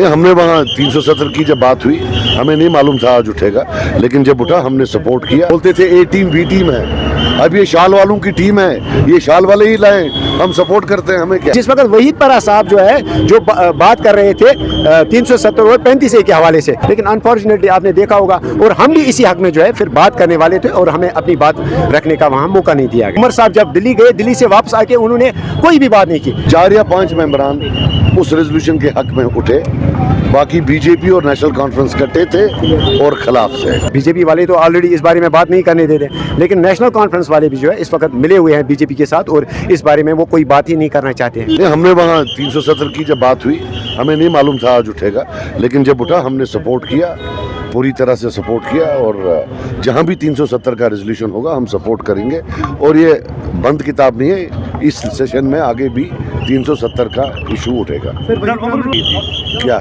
नहीं, हमने वहाँ 370 की जब बात हुई हमें नहीं मालूम था आज उठेगा, लेकिन जब उठा हमने सपोर्ट किया। बोलते थे ए टीम बी टीम है, अब ये शाल वालों की टीम है, ये शाल वाले ही लाए, हम सपोर्ट करते हैं, हमें क्या। जिस वक्त वहीद परा साहब जो है जो बात कर रहे थे 370 और 35A के हवाले से, लेकिन अनफॉर्चुनेटली आपने देखा होगा और हम भी इसी हक में जो है फिर बात करने वाले थे और हमें अपनी बात रखने का वहाँ मौका नहीं दिया गया। उमर साहब जब दिल्ली गए, दिल्ली से वापस आके उन्होंने कोई भी बात नहीं की। 4 या 5 मेंबरान उस रेजोल्यूशन के हक में उठे, बाकी बीजेपी और नेशनल कॉन्फ्रेंस कट्टे थे और खिलाफ से। बीजेपी वाले तो ऑलरेडी इस बारे में बात नहीं करने दे रहे, लेकिन नेशनल कॉन्फ्रेंस वाले भी जो है इस वक्त मिले हुए हैं बीजेपी के साथ और इस बारे में वो कोई बात ही नहीं करना चाहते हैं। नहीं, हमने वहाँ 370 की जब बात हुई हमें नहीं मालूम था आज उठेगा, लेकिन जब उठा हमने सपोर्ट किया, पूरी तरह से सपोर्ट किया और जहाँ भी 370 का रेजोल्यूशन होगा हम सपोर्ट करेंगे। और ये बंद किताब नहीं है, इस सेशन में आगे भी 370 का इशू उठेगा। क्या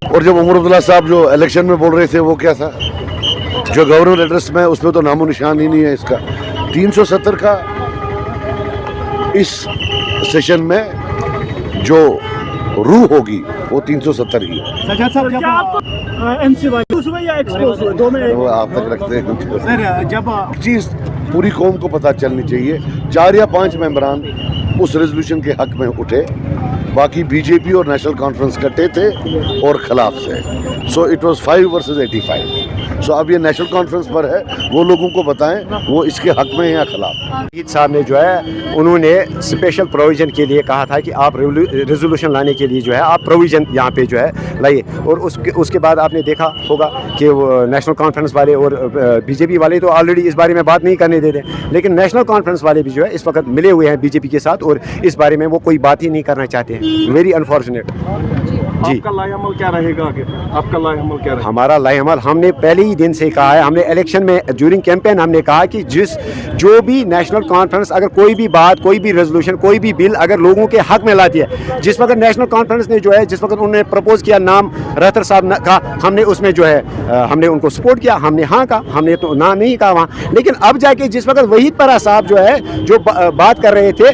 और जब उमर अब्दुल्ला साहब जो इलेक्शन में बोल रहे थे वो क्या था, जो गवर्नर एड्रेस में उसमें तो नामो निशान ही नहीं है इसका। 370 का इस सेशन में जो रूह होगी वो 370 ही है। वो आप तक रखते हैं जब चीज पूरी कौम को पता चलनी चाहिए। 4 या 5 मेंबरान उस रेजोल्यूशन के हक में उठे, बाकी बीजेपी और नेशनल कॉन्फ्रेंस कट्टे थे और खिलाफ से। So it was 5 versus 85। सो अब ये नेशनल कॉन्फ्रेंस पर है, वो लोगों को बताएं वो इसके हक में या खिलाफ। वहीद साहब ने जो है उन्होंने स्पेशल प्रोविजन के लिए कहा था कि आप रेजोल्यूशन लाने के लिए जो है आप प्रोविजन यहाँ पे जो है लाइए, और उसके बाद आपने देखा होगा कि वो नेशनल कॉन्फ्रेंस वाले और बीजेपी वाले तो ऑलरेडी इस बारे में बात नहीं करने दे रहे, लेकिन नेशनल कॉन्फ्रेंस वाले भी जो है इस वक्त मिले हुए हैं बीजेपी के साथ और इस बारे में वो कोई बात ही नहीं करना चाहते हैं। Very unfortunate. जी, आपका लाएअमल क्या रहेगा आगे? आपका लाएअमल क्या रहेगा? हमारा लाएअमल हमने पहले ही दिन से कहा है, हमने इलेक्शन में ड्यूरिंग कैंपेन हमने कहा कि जो भी नेशनल कॉन्फ्रेंस अगर कोई भी बात, कोई भी रेजोल्यूशन, कोई भी बिल अगर लोगों के हक में लाती है, जिस वक्त नेशनल कॉन्फ्रेंस ने जो है जिस वक्त उन्होंने प्रपोज किया नाम रहतर साहब का, हमने उसमें जो है हमने उनको सपोर्ट किया, हमने हाँ कहा, हमने तो ना नहीं कहा वहाँ। लेकिन अब जाके जिस वक्त वहीद परा साहब जो है जो बात कर रहे थे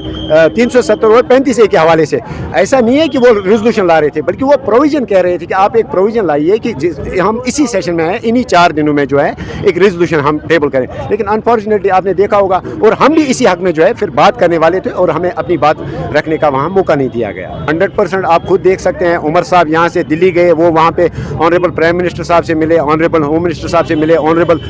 370 और 35A के हवाले से, ऐसा नहीं है कि वो रेजोल्यूशन ला रहे थे, बल्कि वो प्रोविजन कह रहे थे कि आप एक प्रोविजन लाइए कि हम इसी सेशन में हैं, इन्हीं 4 दिनों में जो है एक रेजोल्यूशन हम टेबल करें। लेकिन अनफॉर्चुनेटली आपने देखा होगा और हम भी इसी हक में जो है फिर बात करने वाले थे और हमें अपनी बात रखने का वहाँ मौका नहीं दिया गया। 100% आप खुद देख सकते हैं, उमर साहब यहाँ से दिल्ली गए, वो वहाँ पे ऑनरेबल प्राइम मिनिस्टर साहब से मिले, ऑनरेबल होम मिनिस्टर साहब से मिले, ऑनरेबल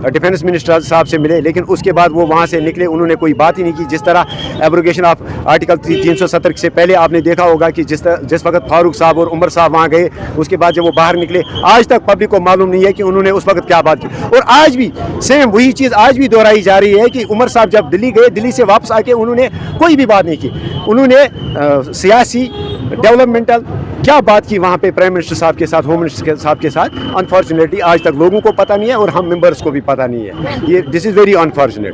डिफेंस मिनिस्टर साहब से मिले, लेकिन उसके बाद वो वहाँ से निकले, उन्होंने कोई बात ही नहीं की। जिस तरह एब्रोगेशन ऑफ आर्टिकल 370 से पहले आपने देखा होगा कि जिस वक्त फारूक साहब और उमर साहब वहाँ गए, उसके बाद जब वो बाहर निकले, आज तक पब्लिक को मालूम नहीं है कि उन्होंने उस वक्त क्या बात की। और आज भी सेम वही चीज़ आज भी दोहराई जा रही है कि उमर साहब जब दिल्ली गए, दिल्ली से वापस आके उन्होंने कोई भी बात नहीं की। उन्होंने सियासी डेवलपमेंटल क्या बात की वहाँ पे प्राइम मिनिस्टर साहब के साथ, होम मिनिस्टर साहब के साथ, अनफॉर्चुनेटली आज तक लोगों को पता नहीं है और हम मेंबर्स को भी पता नहीं है। ये दिस इज़ वेरी अनफॉर्चुनेट।